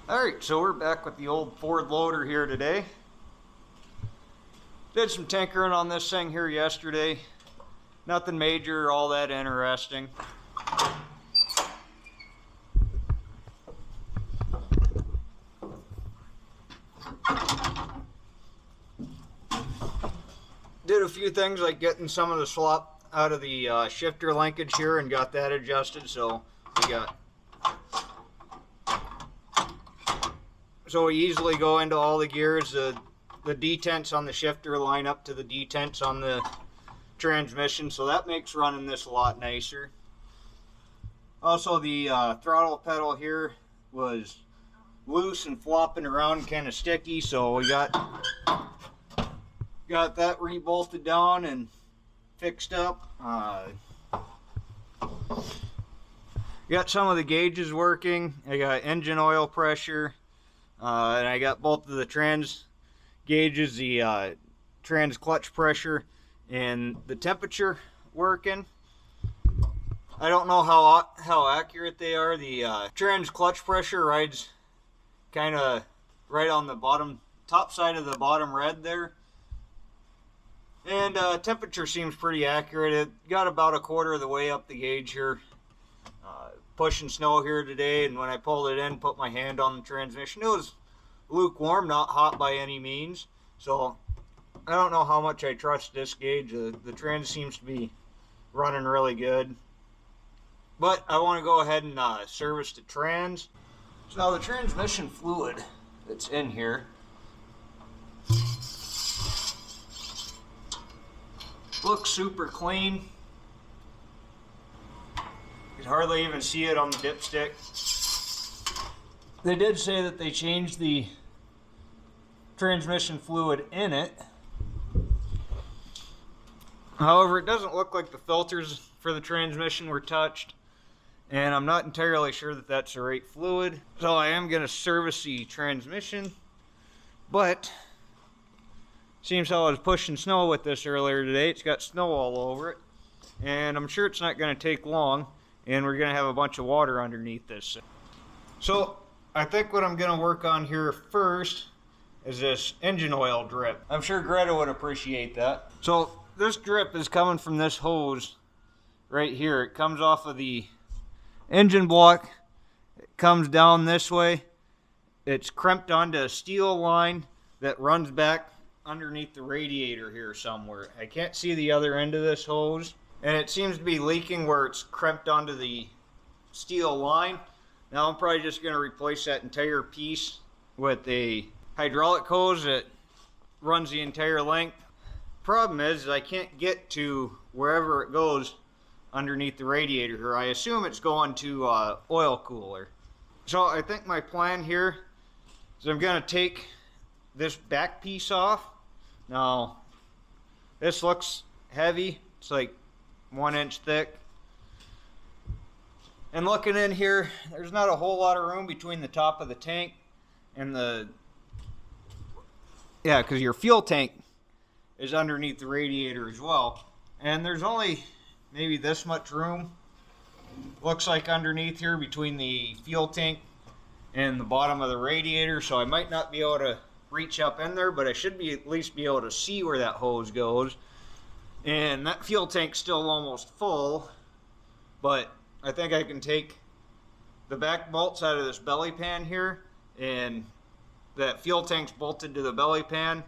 Alright, so we're back with the old Ford loader here today. Did some tinkering on this thing here yesterday. Nothing major, all that interesting. Did a few things like getting some of the slop out of the shifter linkage here and got that adjusted, so we easily go into all the gears. The detents on the shifter line up to the detents on the transmission, so that makes running this a lot nicer. Also, the throttle pedal here was loose and flopping around, kind of sticky, so we got that rebolted down and fixed up. Got some of the gauges working. I got engine oil pressure, and I got both of the trans gauges, the trans clutch pressure and the temperature working. I don't know how accurate they are. The trans clutch pressure rides kind of right on the top side of the bottom red there. And temperature seems pretty accurate. It got about a quarter of the way up the gauge here. Pushing snow here today, and when I pulled it in, put my hand on the transmission, it was lukewarm, not hot by any means. So I don't know how much I trust this gauge. The trans seems to be running really good. But I want to go ahead and service the trans. So now the transmission fluid that's in here looks super clean. You can hardly even see it on the dipstick. They did say that they changed the transmission fluid in it. However, it doesn't look like the filters for the transmission were touched, and I'm not entirely sure that that's the right fluid. So I am going to service the transmission, but seems how I was pushing snow with this earlier today. It's got snow all over it, and I'm sure it's not going to take long, and we're going to have a bunch of water underneath this. So I think what I'm going to work on here first is this engine oil drip. I'm sure Greta would appreciate that. So this drip is coming from this hose right here. It comes off of the engine block. It comes down this way. It's crimped onto a steel line that runs back underneath the radiator here somewhere. I can't see the other end of this hose, and it seems to be leaking where it's crimped onto the steel line. Now I'm probably just going to replace that entire piece with a hydraulic hose that runs the entire length. Problem is I can't get to wherever it goes underneath the radiator here. I assume it's going to oil cooler. So I think my plan here is I'm going to take this back piece off. Now this looks heavy. It's like 1 inch thick. And looking in here, there's not a whole lot of room between the top of the tank and because your fuel tank is underneath the radiator as well. And there's only maybe this much room, looks like, underneath here between the fuel tank and the bottom of the radiator. So I might not be able to reach up in there, but I should at least be able to see where that hose goes. And that fuel tank's still almost full, but I think I can take the back bolts out of this belly pan here, and that fuel tank's bolted to the belly pan.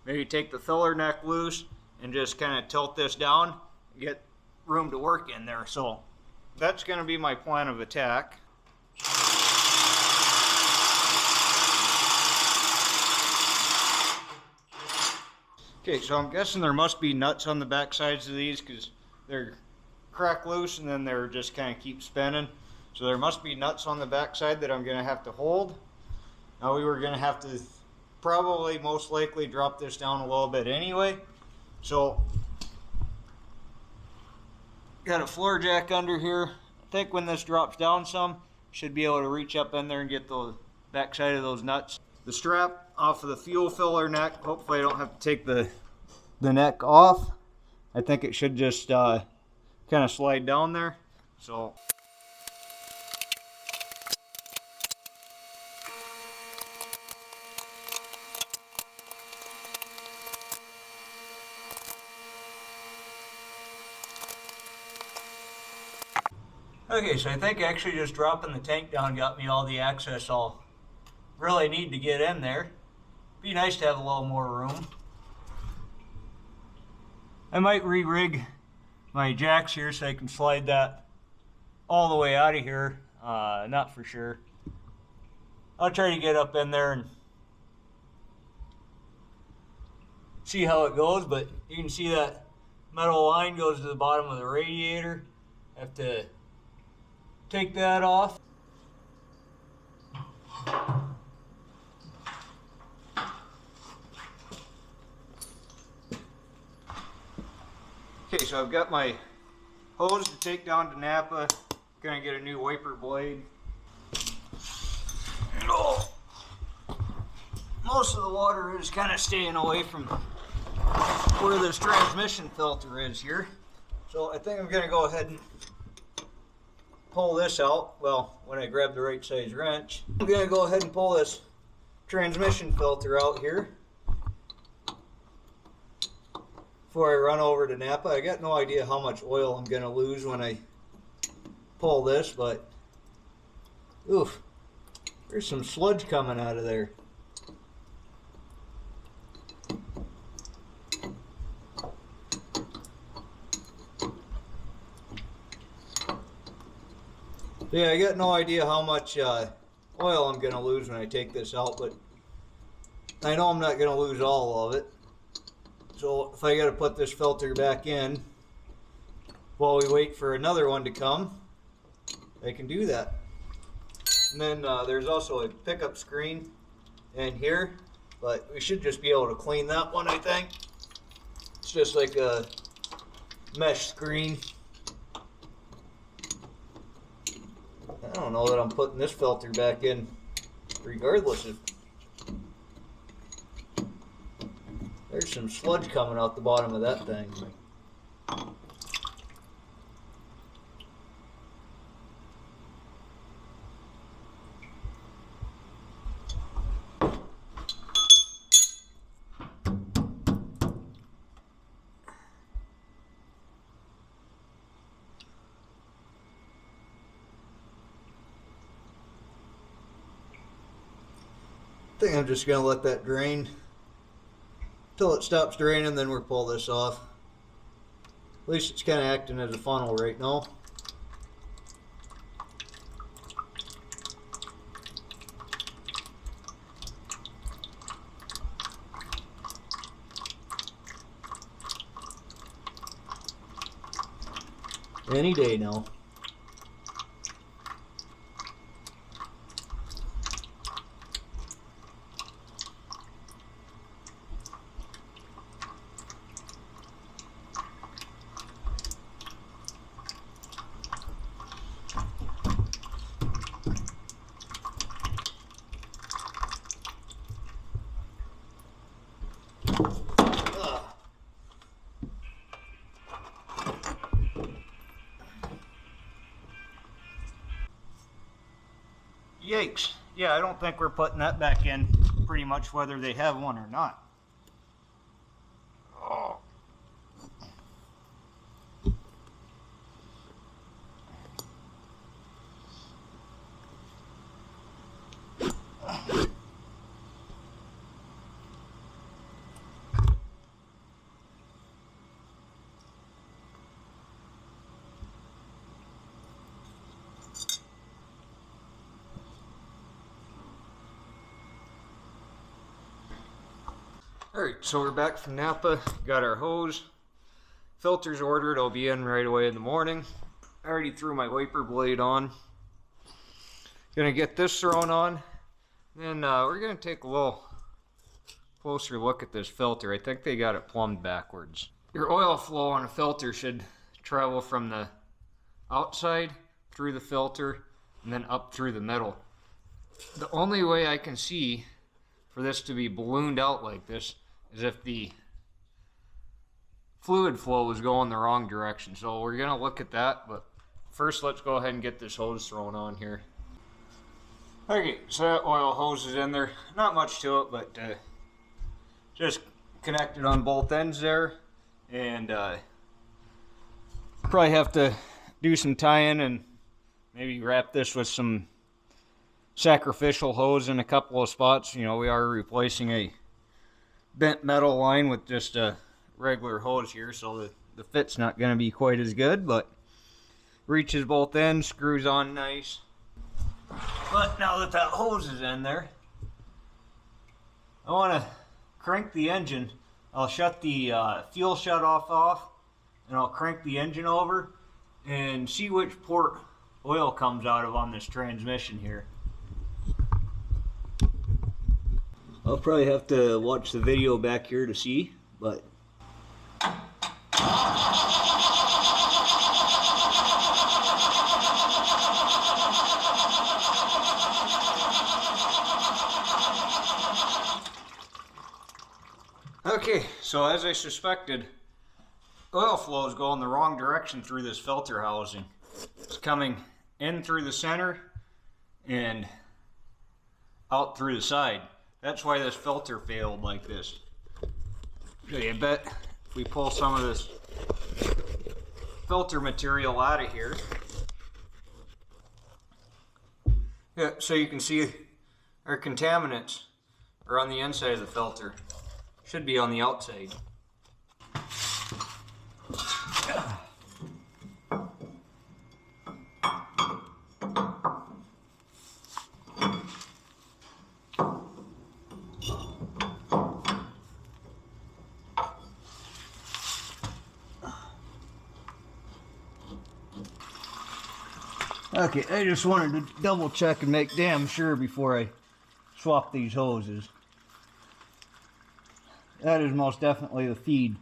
Maybe take the filler neck loose and just kind of tilt this down, get room to work in there. So that's going to be my plan of attack. Okay, so I'm guessing there must be nuts on the back sides of these because they're crack loose and then they're just kind of keep spinning. So there must be nuts on the back side that I'm going to have to hold. Now we were going to have to probably most likely drop this down a little bit anyway. So got a floor jack under here. I think when this drops down some, should be able to reach up in there and get the back side of those nuts. The strap off of the fuel filler neck. Hopefully I don't have to take the neck off. I think it should just kind of slide down there. So Okay, so I think actually just dropping the tank down got me all the access I'll really need to get in there. Be nice to have a little more room. I might re-rig my jacks here so I can slide that all the way out of here. Not for sure. I'll try to get up in there and see how it goes, but you can see that metal line goes to the bottom of the radiator. Have to take that off. Okay, so I've got my hose to take down to Napa. Gonna get a new wiper blade. Oh, most of the water is kind of staying away from where this transmission filter is here. So I think I'm gonna go ahead and pull this out. Well, when I grab the right size wrench, I'm gonna go ahead and pull this transmission filter out here before I run over to Napa. I got no idea how much oil I'm gonna lose when I pull this, but oof, there's some sludge coming out of there. Yeah, I got no idea how much oil I'm going to lose when I take this out, but I know I'm not going to lose all of it. So if I got to put this filter back in while we wait for another one to come, I can do that. And then there's also a pickup screen in here, but we should just be able to clean that one, I think. It's just like a mesh screen. I don't know that I'm putting this filter back in regardless of. There's some sludge coming out the bottom of that thing. I think I'm just going to let that drain until it stops draining, then we'll pull this off. At least it's kind of acting as a funnel right now. Any day now. Yikes. Yeah, I don't think we're putting that back in pretty much whether they have one or not. Oh. Alright, so we're back from Napa, got our hose, filters ordered, I'll be in right away in the morning. I already threw my wiper blade on. Gonna get this thrown on, then we're gonna take a little closer look at this filter. I think they got it plumbed backwards. Your oil flow on a filter should travel from the outside through the filter and then up through the middle. The only way I can see for this to be ballooned out like this is if the fluid flow is going the wrong direction. So we're gonna look at that, but first let's go ahead and get this hose thrown on here. Okay, so that oil hose is in there. Not much to it, but just connected on both ends there, and probably have to do some tying and maybe wrap this with some sacrificial hose in a couple of spots. You know, we are replacing a bent metal line with just a regular hose here, so the fit's not going to be quite as good, but reaches both ends, screws on nice. But now that that hose is in there, I want to crank the engine. I'll shut the fuel shutoff off, and I'll crank the engine over and see which port oil comes out of on this transmission here. I'll probably have to watch the video back here to see, but okay, so as I suspected, oil flow is going the wrong direction through this filter housing. It's coming in through the center and out through the side. That's why this filter failed like this. So I bet if we pull some of this filter material out of here, yeah, so you can see our contaminants are on the inside of the filter. Should be on the outside. Okay, I just wanted to double check and make damn sure before I swap these hoses. That is most definitely the feed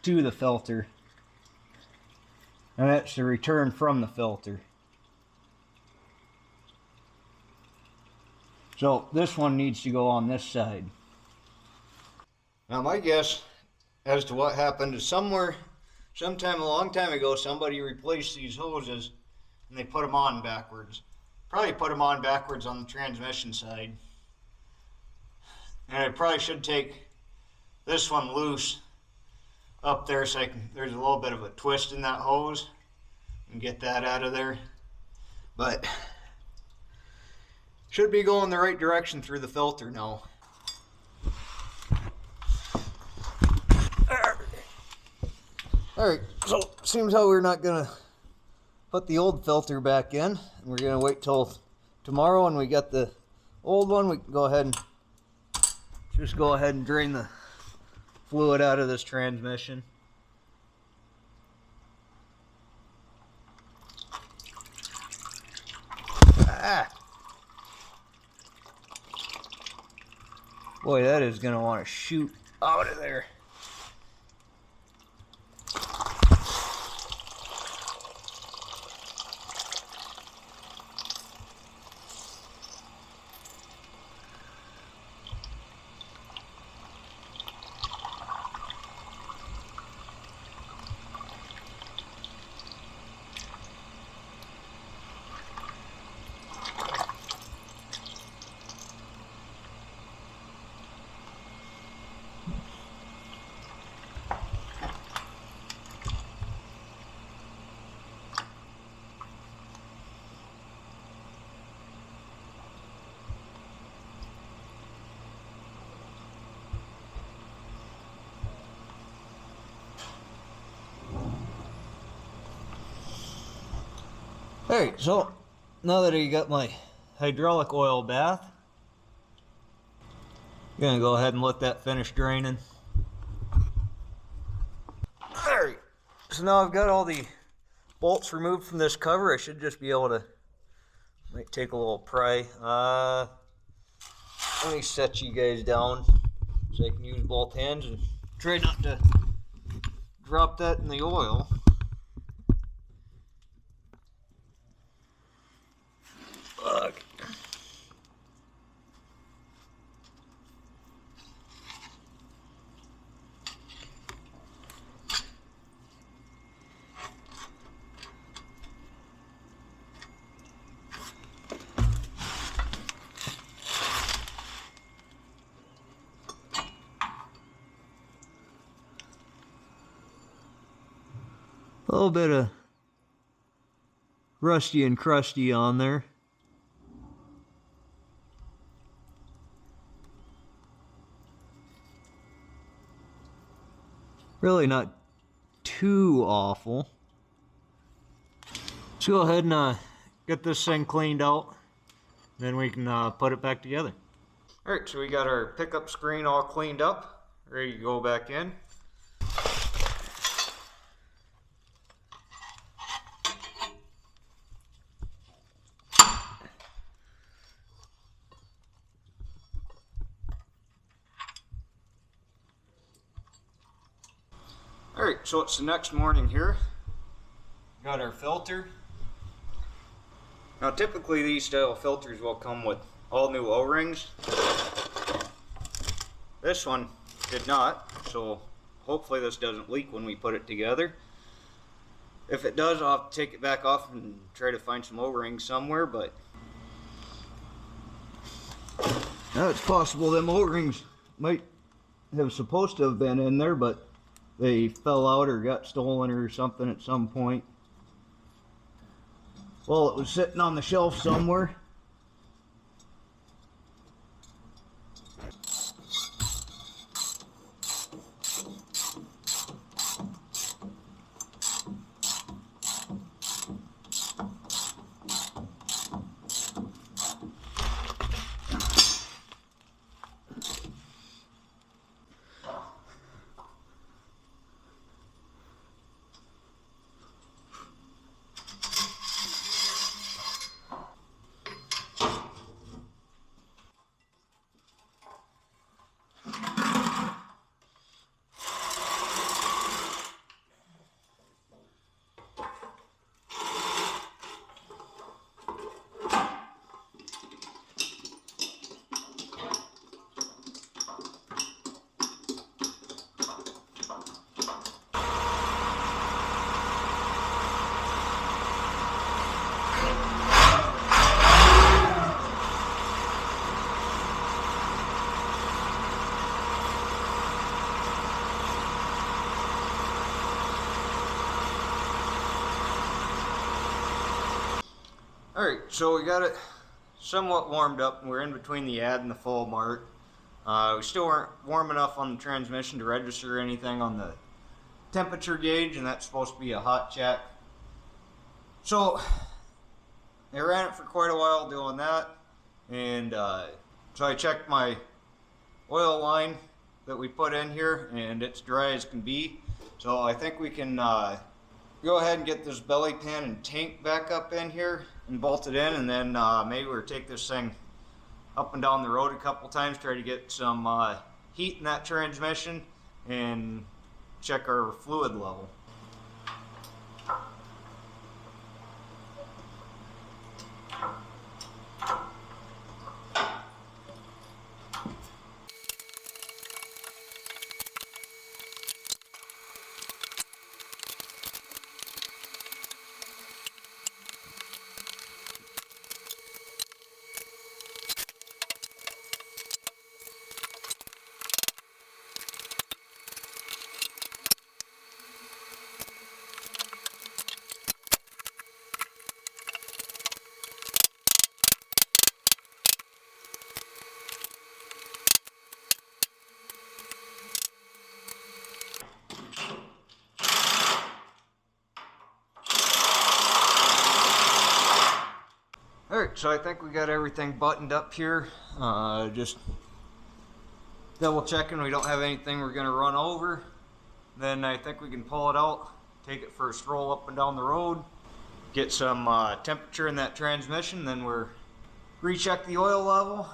to the filter. And that's the return from the filter. So this one needs to go on this side. Now my guess as to what happened is sometime a long time ago, somebody replaced these hoses and they put them on backwards. Probably put them on backwards on the transmission side. And I probably should take this one loose up there so there's a little bit of a twist in that hose and get that out of there. But should be going the right direction through the filter now. Alright, so seems how we're not gonna put the old filter back in. We're gonna wait till tomorrow when we got the old one. We can go ahead and drain the fluid out of this transmission. Boy, that is gonna want to shoot out of there. Alright, so now that I got my hydraulic oil bath, I'm gonna go ahead and let that finish draining. Alright, so now I've got all the bolts removed from this cover. I should just be able to, might take a little pry. Let me set you guys down so I can use both hands and try not to drop that in the oil. Fuck. A little bit of rusty and crusty on there. Really not too awful. Let's go ahead and get this thing cleaned out. Then we can put it back together. Alright, so we got our pickup screen all cleaned up. Ready to go back in. Alright, so it's the next morning here. Got our filter. Now typically these style filters will come with all new O-rings. This one did not, so hopefully this doesn't leak when we put it together. If it does, I'll have to take it back off and try to find some O-rings somewhere, but now it's possible them O-rings might have supposed to have been in there, but they fell out or got stolen or something at some point. Well, it was sitting on the shelf somewhere. Alright, so we got it somewhat warmed up, and we're in between the add and the full mark. We still weren't warm enough on the transmission to register anything on the temperature gauge, and that's supposed to be a hot check. So I ran it for quite a while doing that, and so I checked my oil line that we put in here, and it's dry as can be. So I think we can go ahead and get this belly pan and tank back up in here and bolt it in, and then maybe we'll take this thing up and down the road a couple times, try to get some heat in that transmission and check our fluid level. Alright, so I think we got everything buttoned up here. Just double checking we don't have anything we're going to run over. Then I think we can pull it out, take it for a stroll up and down the road, get some temperature in that transmission, then we're recheck the oil level.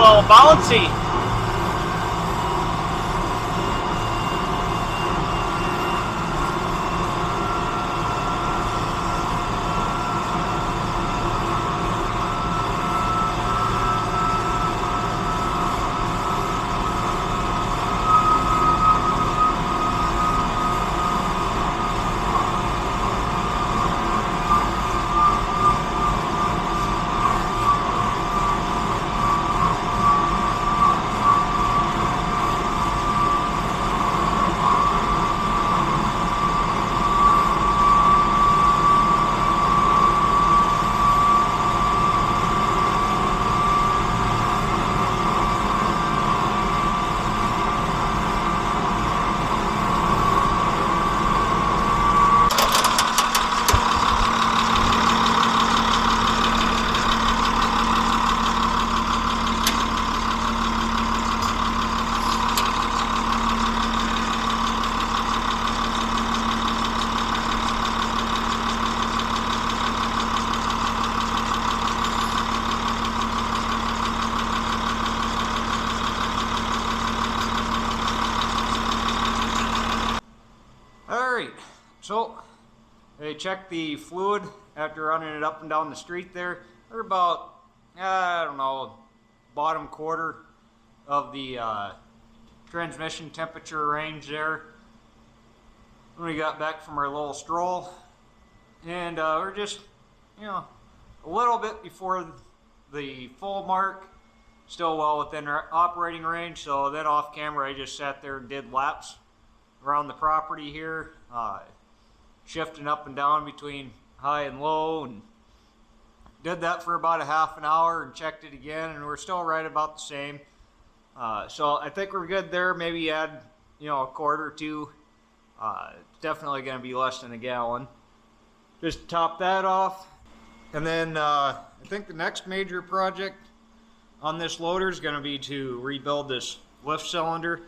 little bouncy. Alright, so I checked the fluid after running it up and down the street there. We're about, I don't know, bottom quarter of the transmission temperature range there when we got back from our little stroll. And we're just, a little bit before the full mark, still well within our operating range. So then off camera I just sat there and did laps around the property here, shifting up and down between high and low, and did that for about a half an hour and checked it again, and we're still right about the same. So I think we're good there. Maybe add a quart or two. Definitely going to be less than a gallon. Just top that off, and then I think the next major project on this loader is going to be to rebuild this lift cylinder.